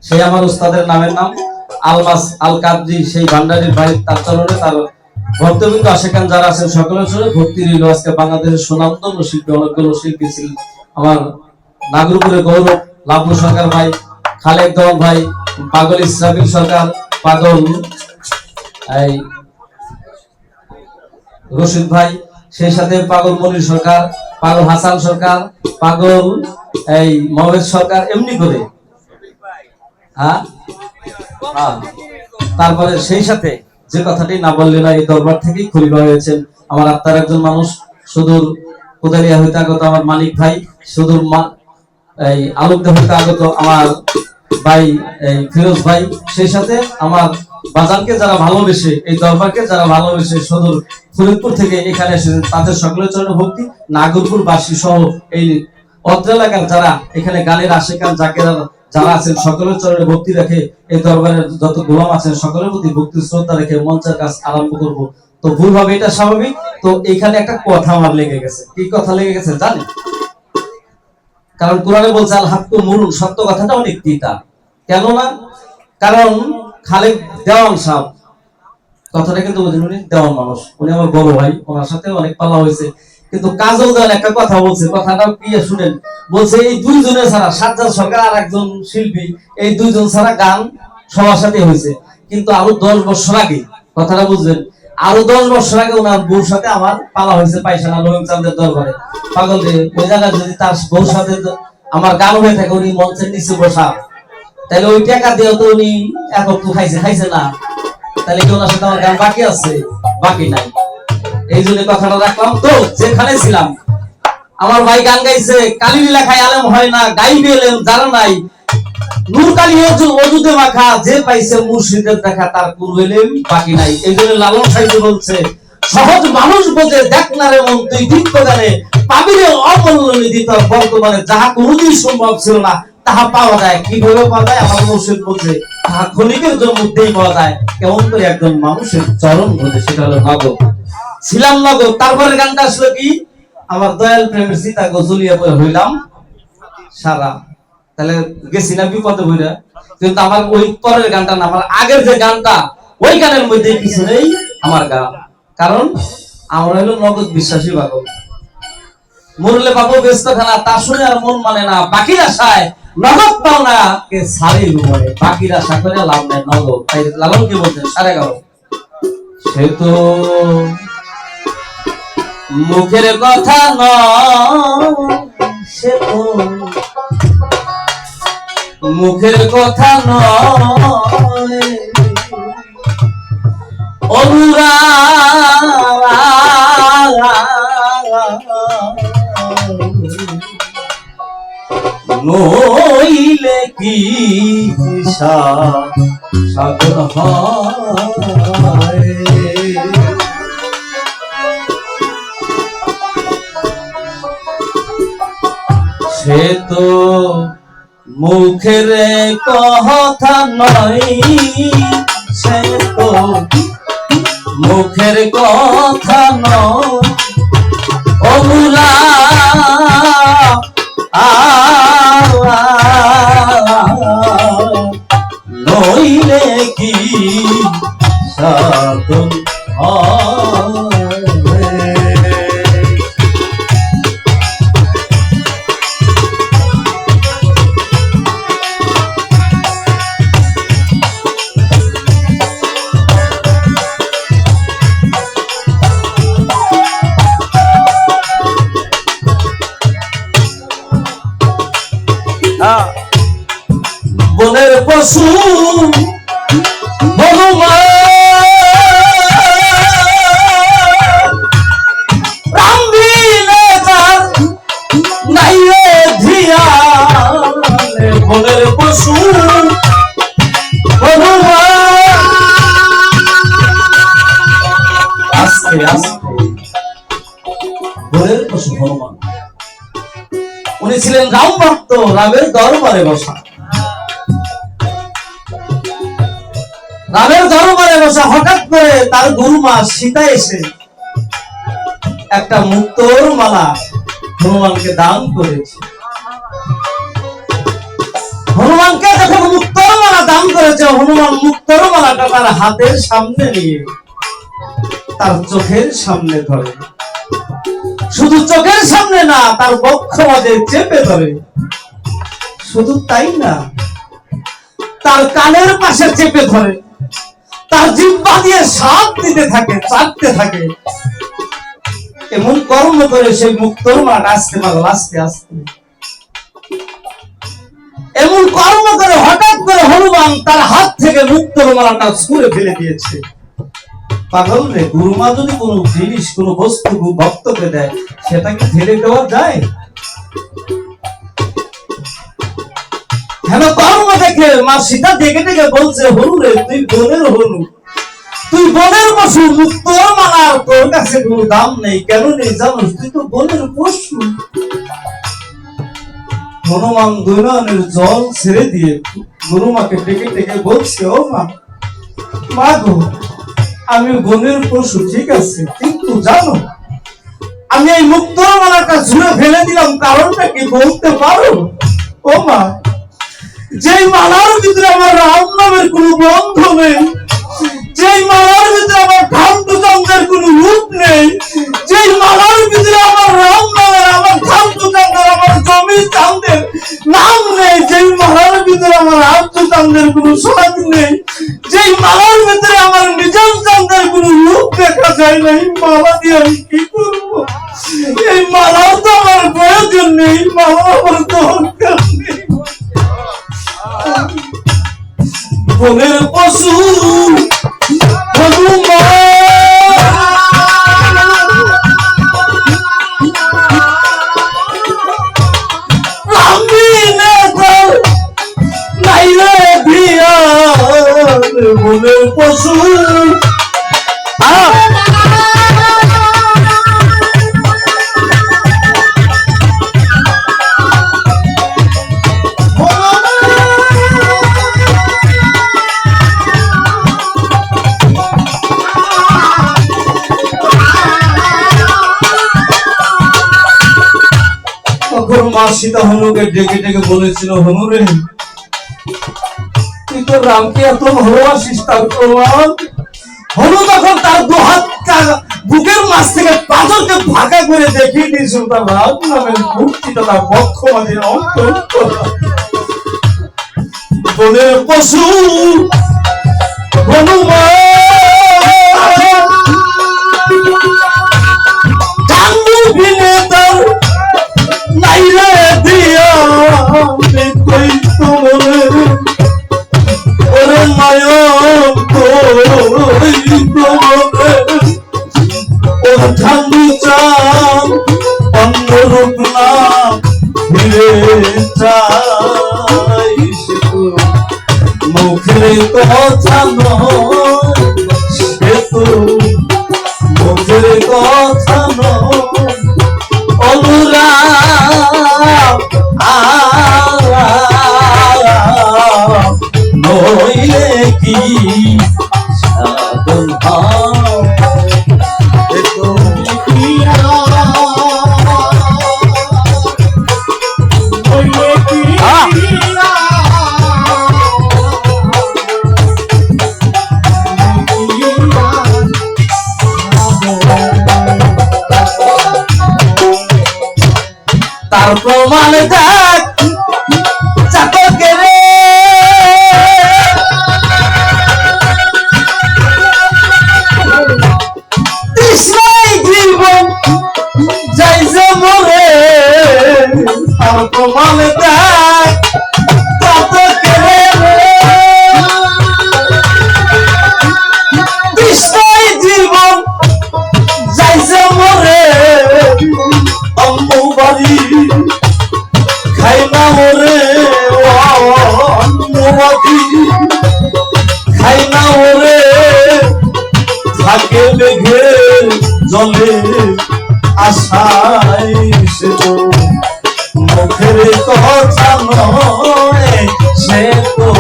সেই আমার উস্তাদের নামের নাম আলমাস আল কাদরি, সেই ভান্ডারির ভাই, তার চরণে তার ভক্তবৃন্দ আশেকান যারা আছেন সকলের চরণে ভক্তি রইল। আজকে বাংলাদেশের সুনামধন্য শিল্পী, অনেকগুলো শিল্পী ছিলেন। আমার নাগরপুরের গৌরব লাভলু সরকার ভাই, খালেক দেওয়ান ভাই, পাগল ইসরাফিল সরকার, পাগল এই রশিদ ভাই, সেই সাথে পাগল মনির সরকার, পাগল হাসান সরকার, পাগল এই মহেশ সরকার, এমনি করে হ্যাঁ। তারপরে সেই সাথে যে কথাটি না বললে না, এই দরবার থেকেই খলিফা হয়েছেন আমার আত্মার একজন মানুষ, সুদূর কোদালিয়া হইতে আগত আমার মানিক ভাই, সুদূর এই আলোকদা হইতে আগত আমার ভাই এই ফিরোজ ভাই, সেই সাথে আমার বাজারকে যারা ভালোবেসে, এই দরবারকে যারা ভালোবেসে সুদূর ফরিদপুর থেকে এখানে এসেছেন, তাদের সকলের চরণে ভক্তি। নাগরপুর বাসী সহ এই অত্র এলাকার যারা এখানে গানের আশেকান জাকেরা যারা আছেন সকলের চরণে ভক্তি রেখে, এই দরবারের যত গোলাম আছেন সকলের প্রতি ভক্তি শ্রদ্ধা রেখে মঞ্চের কাজ আরম্ভ করব। তো ভুল ভাবে এটা স্বাভাবিক। তো এখানে একটা কথা আমার লেগে গেছে। কি কথা লেগে গেছে জানি? কারণ কোরআনে বলছে আল হাক্কু মুরুন, সত্য কথাটা অনেক তিতা। কেন না? কারণ খালেক দেওয়ান সাহেব, কথাটা কিন্তু উনি দেওয়ান মানুষ, উনি আমার বড় ভাই, ওনার সাথে অনেক পালা হয়েছে। কিন্তু কাজল দেওয়ান একটা কথা বলছে, কথাটা কি শুনেন। বলছে এই দুইজনে ছাড়া, সাজ্জাদ সরকার আর একজন শিল্পী, এই দুইজন ছাড়া গান সবার সাথে হয়েছে। কিন্তু আরো 10 বছর আগে, কথাটা বুঝবেন, আরো 10 বছর আগে ওনার বউর সাথে আমার পালা হয়েছে পায়খানা রহিম চাঁদের দরবারে। পাগল রে, ওই জায়গায় যদি তার বউর সাথে আমার গান হয়ে থাকে, উনি মঞ্চের নিচে বসা, তাহলে ওই টাকা দিয়ে তো উনি একক তো খাইছে না, তাহলে কি ওনার সাথে আমার গান বাকি আছে? বাকি নাই। এই জন্য কথাটা রাখলাম। তো যেখানে ছিলাম, আমার ভাই গান গাইছে, কালির লেখায় আলেম হয় না, গাইবে এলেম যারা নাই, নূর কালি অজুতে মাখা, যে পাইছে মুর্শিদের দেখা, তার কোন এলেম বাকি নাই। এই জন্য লালন সাহিত্য বলছে, সহজ মানুষ বোঝে দেখ না রে মন তুই দীপ্ত গানে, পাবিরে অমূল্য নিধি তোর বর্তমানে, যাহা কোনদিন সম্ভব ছিল না তাহা পাওয়া যায়। কিভাবে পাওয়া যায়? আমার মুর্শিদ বলছে তাহা ক্ষণিকের মধ্যেই পাওয়া যায়। কেমন করে একজন মানুষের চরণ ঘটে, সেটা হলো নগদ। ছিলাম নগদ। তারপরে গানটা আসলো কি, আমার দয়াল প্রেমের সীতা গজলিয়া হইলাম সারা। তাহলে গেছি না বিপদে বইরা। কিন্তু আমার ওই পরের গানটা না, আমার আগের যে গানটা, ওই গানের মধ্যে কিছু নেই আমার গান। কারণ আমরা হলো নগদ বিশ্বাসী পাগল। মরলে পাবো ব্যস্ত খানা, তা শুনে আর মন মানে না, বাকির আশায় নগদ পাও না কে সারি ঘুমায়, বাকির আশা করে লাভ নাই নগদ। তাই লালন কি বলছেন 11:30, সে তো মুখের কথা নয়, সে তো মুখের কথা নয়, নইলে কি সাগর হয়। সে তো মুখের কথা নয়, সে তো মুখের কথা নয়, ওগুলা নইলে কি সাধন বনের পশু বনের পশু আস্তে আস্তে বনের পশু হনুমান, উনি ছিলেন রাম ভক্ত, রামের দরবারে বসা। রামের দরবারে বসা হঠাৎ করে তার গুরুমা সীতা এসে একটা মুক্তোর মালা হনুমানকে দান করেছে। করেছে হনুমান মুক্তোর মালাটা তার হাতের সামনে নিয়ে তার চোখের সামনে ধরে, শুধু চোখের সামনে না, তার বক্ষ মাঝে চেপে ধরে। শুধু তাই না, তার কানের পাশে চেপে ধরে, তার জিহ্বা দিয়ে স্বাদ দিতে থাকে, চাটতে থাকে। এমন কর্ম করে সেই মুক্তোর মালাটা আসতে পারল আস্তে আস্তে। এমন কর্ম করে হঠাৎ করে হনুমান তার হাত থেকে মুক্তোর মালাটা ছুঁড়ে ফেলে দিয়েছে। পাগল রে, গুরুমা যদি কোনো জিনিস কোনো বস্তু ভক্তকে দেয় সেটাকে ফেলে দেওয়া যায়? হেন কর্ম দেখে মা সীতা ডেকে ডেকে বলছে, হনু রে, তুই বনের হনু, তুই বনের পশু, মুক্তোর মালার তোর কাছে কোনো দাম নেই। কেন নেই জানোস? তুই তো বনের পশু। হনুমান দুই নয়নের জল ছেড়ে দিয়ে গুরুমাকে ডেকে ডেকে বলছে, ও মা, মা গো, আমি বনের পশু ঠিক আছে, কিন্তু জানো আমি এই মুক্তোর মালাটা ছুঁড়ে ফেলে দিলাম, কারণটা কি বলতে পারো? ও মা, যেই মালার ভিতরে আমার রাম নামের কোনো গন্ধ নেই, যেই মালার ভিতরে আমার ঠাকুর কোনো রূপ নেই, যেই মালার ভিতরে আমার রাম নামের, আমার ঠাকুর আমার জমি চাঁদের নাম নেই, যেই মালার ভিতরে আমার আর্য চাঁদের কোনো স্বাদ নেই, যেই মালার ভিতরে আমার নিজাম চাঁদের কোনো রূপ দেখা যায় না, এই মালা দিয়ে আমি কি করবো? এই মালাও তো আমার প্রয়োজন নেই, মালা আমার দরকার নেই। বনের পশু বনের পশু মা সীতা হনুকে ডেকে ডেকে বলেছিল, হনু রে, তুই তো রামকে এত ভালোবাসিস, তার প্রমাণ। হনু তখন তার দুহাত বুকের মাছ থেকে পাথরকে ভাগা করে দেখিয়ে দিয়েছিল তার রাম নামের মূর্তিটা তার বক্ষ মাঝে অন্তর। বনের পশু হনুমান মুখের কথা নয়, সে তো মুখের কথা নয়, অনুরাগ নইলে কি সাধন তার প্রমাণ দেখ চাতকে রে, তৃষ্ণায় জীবন যাই যে মরে। তার প্রমাণ দেখ চাতকে রে, তৃষ্ণায় জীবন যাই যে মরে। অম্বুবাড়ি খাই না ওরে, অম্বুবাড়ি খাই না ওরে, থাকে মেঘে জলে আশায় সে তো মুখের কথা নয়, সে তো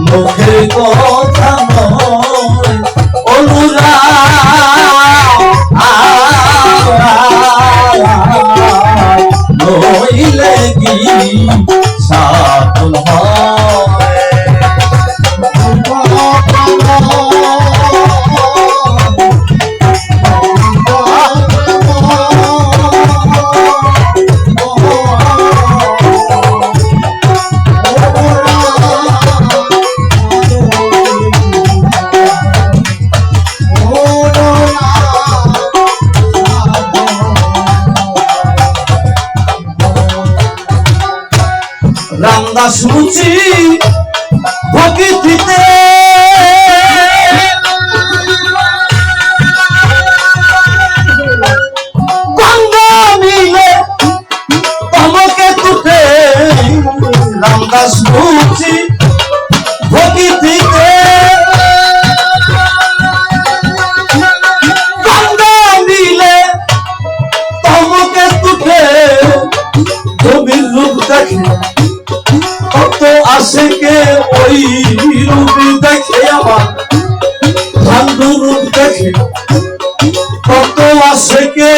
মুখের কথা নয়, অনুরাগ নইলে কি সাধন হয়। রামদাস মুচি প্রকৃতিতে গঙ্গা মিলে তমকে তুটে রামদাস মুচি প্রকৃতিতে গঙ্গা মিলে তমকে তুটে জমির রূপ দেখে কত আশেকে ওই রূপ দেখে আমার ভান্ডু রূপ দেখে কত আশেকে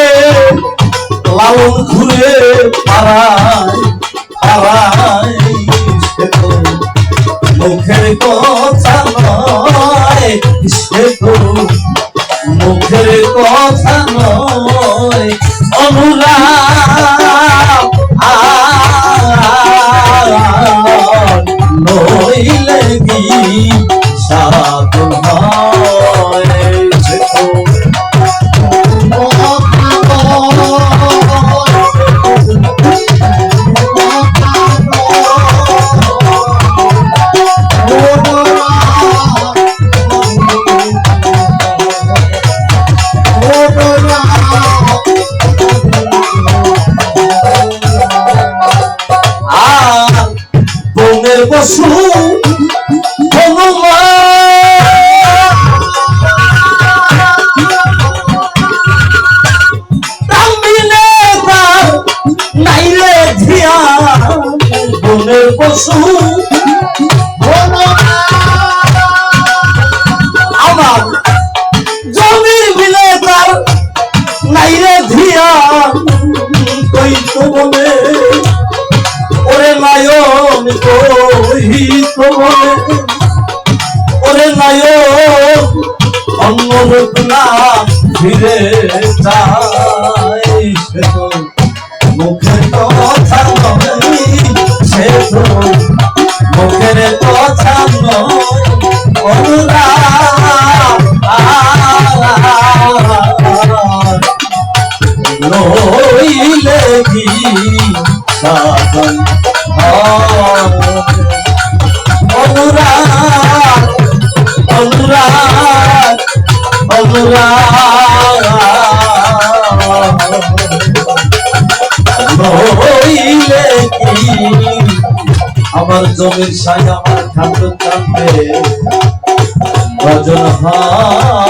লালন ঘুরে পাড়ায় পাড়ায় সে তো মুখের কথা নয় সে তো মুখের কথা নয় অনুরাগ নইলে কি সাধন হয় সে তো বসু নাইরে ধিয়া বনের পশু আমার জমির বিলে তার নাইরে ধিয়া কই তো বলে ওরে নায়ন কহিত বলে ওরে নায়ন অন্য রূপ না ফিরে যায় সে তো মুখের কথা নয় সে তো মুখের কথা নয় অনুরাগ নইলে কি সাধন অনুরাগ অনুরাগ অনুরাগ নইলে কি আমার জমির সাই আমার ঠাকুর কান্দে ভজন হয়